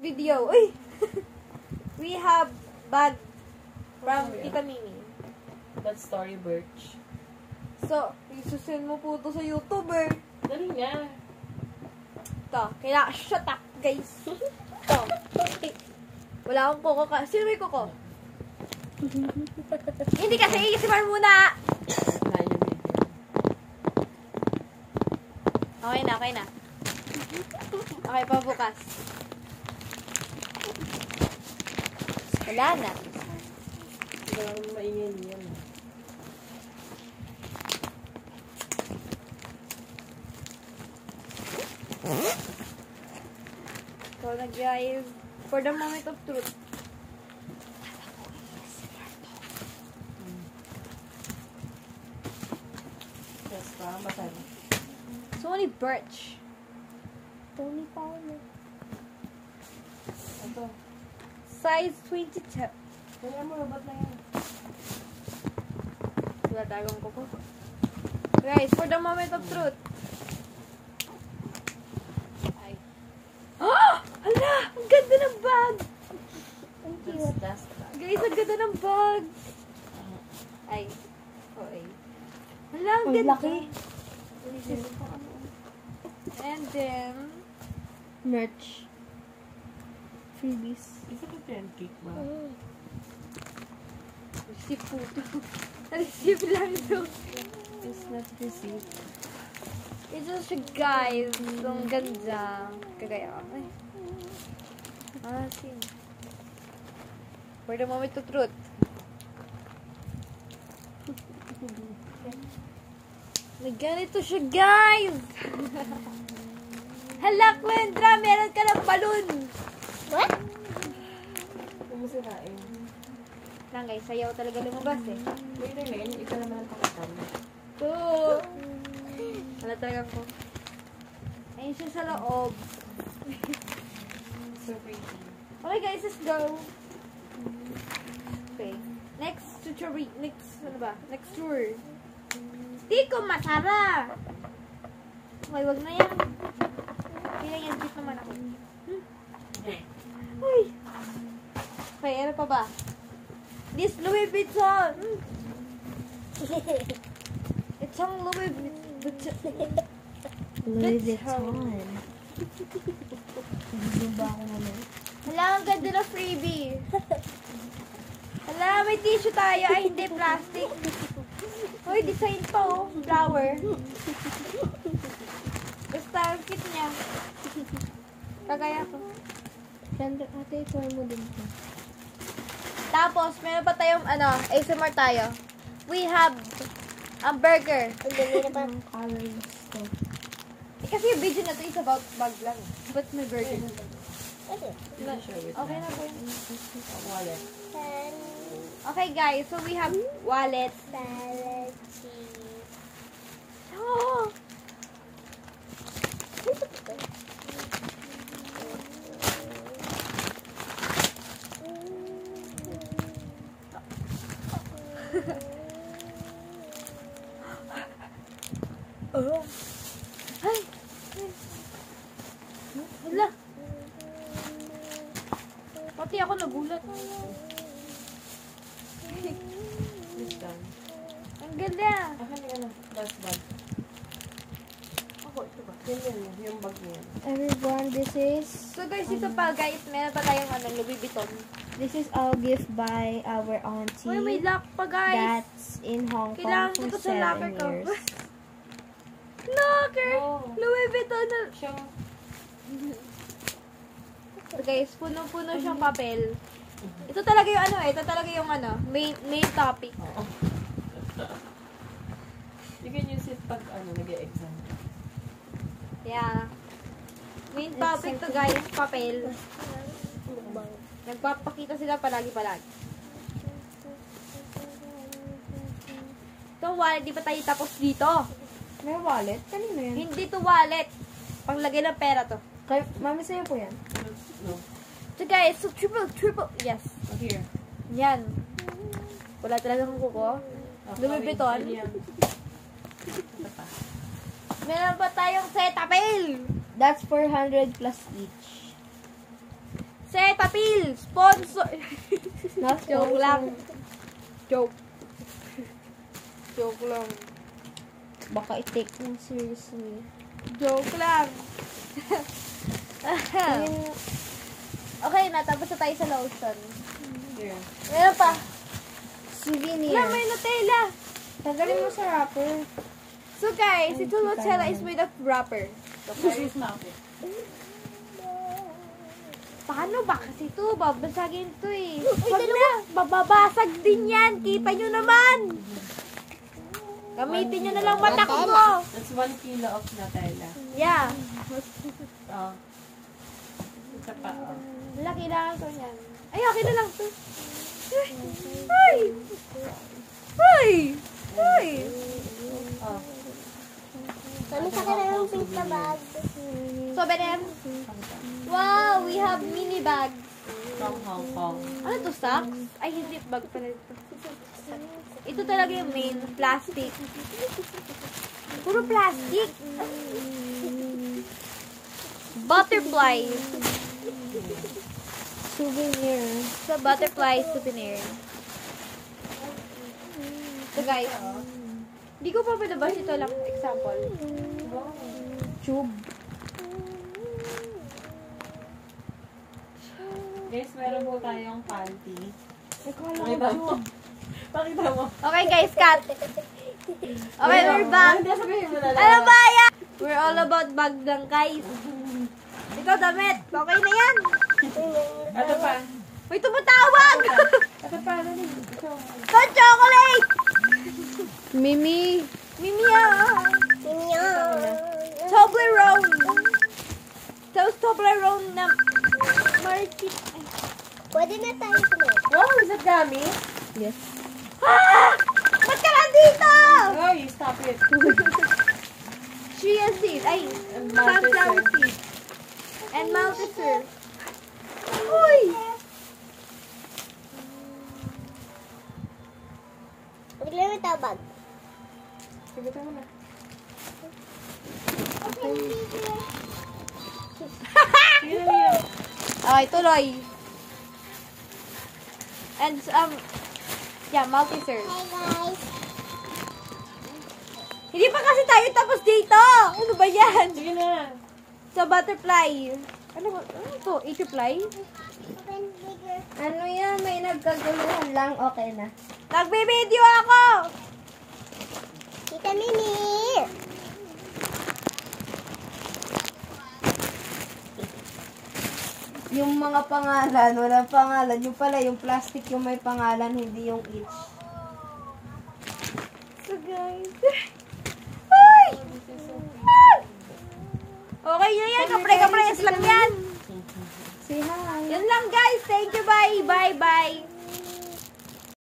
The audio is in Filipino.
video. Uy! We have bag from Tita Mimi. That story, Birch. So, isusend mo po ito sa YouTuber. Dali nga. Ito, kailangan, shut up, guys. Ito. Wala akong koko ka. Sino may koko? Hindi kasi, isimar muna. Wala yung video. Okay na, okay na. Okay pa bukas. Wala na. Wala akong maingay niyan. So, nag-guys, for the moment of truth. Yes, parang basa na. Tony Birch. Tony Paolo. Ito. Size 22. Kaya mo, ba't na yan? Wala tayong kuko. Guys, for the moment of truth. Ay. Ah! Hala! Ang ganda ng bag! Ang cute. That's Guys, ang ganda ng bag! Ay. Okay. Hala, ang ganda. laki. And then, Merch. Freebies. Isa ka 10 cake ba? receipt po ito. Receipt lang ito. It's not receipt. Ito siya, guys. Ang ganda. Kagaya ka. Ay. Sin. For the moment of truth. May ganito siya, guys! Hala, Kwendra! Meron ka ng balloon! What? Kung mo sirain. Lang, guys. Sayaw talaga lumabas, eh. Wait na yun. Ito naman ang pakitan. Ito! Wala talaga ko. Ayun siya sa loob. So pretty. Okay, guys. Let's go. Okay. Next tutorial. Next, ano ba? Next tour. Di ko masara! Okay, wag na yan. Kailan yan, gift naman ako. Uy! Okay, ano pa ba? This Louis Vuitton! It's ang Louis Vuitton. Louis Vuitton. Nagsuba ako naman. Hala, ang ganda na freebie. Hala, may tissue tayo. Ay, hindi, plastic. Uy, design pa, oh. Flower. Basta, ang cute niya. Kagaya ko. Sandra, ate, ito mo din po. Tapos, meron pa tayong, ASMR tayo. We have a burger. Ang dali na parang calories to. Kasi yung video na to is about bag lang. But may burger. Okay. Okay na po yun. Ang wallet. Okay, guys. So, we have wallet. Salad, cheese. Oh! Oh. Ay! Hala! Pati ako nagulat. This done. Ang ganda! Akan ka na. Last bag. Ako, ito ba? Yan. Yung bag niya. Everyone, this is So guys, ito pa guys, meron pa tayong Louis Vuitton. our gift by our auntie. Uy, may lock pa guys! That's in Hong Kong Kailangan ko for to sa locker 7 ko. years. Locker! Oh. Louis Vuitton na. Siyang So guys, puno-puno siyang papel. Ito talaga yung ito talaga yung main topic. Oo. You can use it pag nag-e-exam. Yeah. Main topic to guys, papel. Nagpapakita sila palagi-palagi. Itong wallet, di pa tayo tapos dito. May wallet? Kanino yan? Hindi to wallet. Panglagay ng pera to. Mami, sa'yo po yan? No. So guys, so triple, yes. Oh, here. Yan. Wala talaga kung kuko. Louis Vuitton. Ito pa. Meron pa tayong Cetaphil. That's 400 plus each. Cetaphil, sponsor. Not Joke lang. Joke. Joke lang. Baka i-take mo seriously. Joke lang. Ayun, Okay na, tapos na tayo sa lotion. Here. Meron pa. souvenir. Wala, may Nutella. Tagalin mo sa wrapper. So guys, ito Nutella is made of wrapper. Where's Mount? Paano ba? Kasi ito, babasagin ito eh. Wag na, bababasag din yan. Kita nyo naman. Gamitin nyo na lang mata ko mo. That's 1 kilo of Nutella. Yeah. Oh. Ito pa, oh. Wala, kailangan ko yan. Ay, okay na lang to. Ay! Ay! Ay! Oh. Mami, sa ka na yung pink na bag. So, Benem, wow, we have mini bags. From Hong Kong. Ano to, socks? Ay, hindi, bag pala ito. Ito talaga yung main, plastic. Puro plastic. Butterfly. Souvenir. So, butterfly souvenir. So, guys, hindi ko pa pinabas ito lang example. Tube. Guys, meron po tayong panty. Ikaw Pakita mo. Pakita mo. Okay, guys, cut. Okay, we're back. Hindi, sabihin mo na lang. Ano ba yan? We're all about bag lang, guys. Ikaw, damit. Okay na yan. Ito pa. May tumatawag. Ito pa, ano din? Ito. Ito, chocolate. Mimi. Mimi, ah. Toblerone. So, Toblerone na market. Ay. Pwede na tayo sumunod. Wow, is that gummy? Yes. Ah! Ba't ka nandito? Oy, stop it. Chia seed. Ay, And sunflower seed. And Malteser. Uy! Bigla may tabag. Sige, tama na. Sige na niya. Okay, tuloy. And, yeah, Malteser. Hey guys. Hindi pa kasi tayo tapos dito. Ano ba yan? Sige na. Sa butterfly. Ano to? Butterfly? Open bigger. Ano yan? May nagkaguluhan lang. Okay na. Nagbe-video ako! Tita Mimi. Yung mga pangalan, walang pangalan. Yung pala, yung plastic yung may pangalan, hindi yung each. So guys. Ay! Okay na yan. Kapre-kapres lang yan. Say hi. Yan lang guys. Thank you. Bye. Bye. Bye.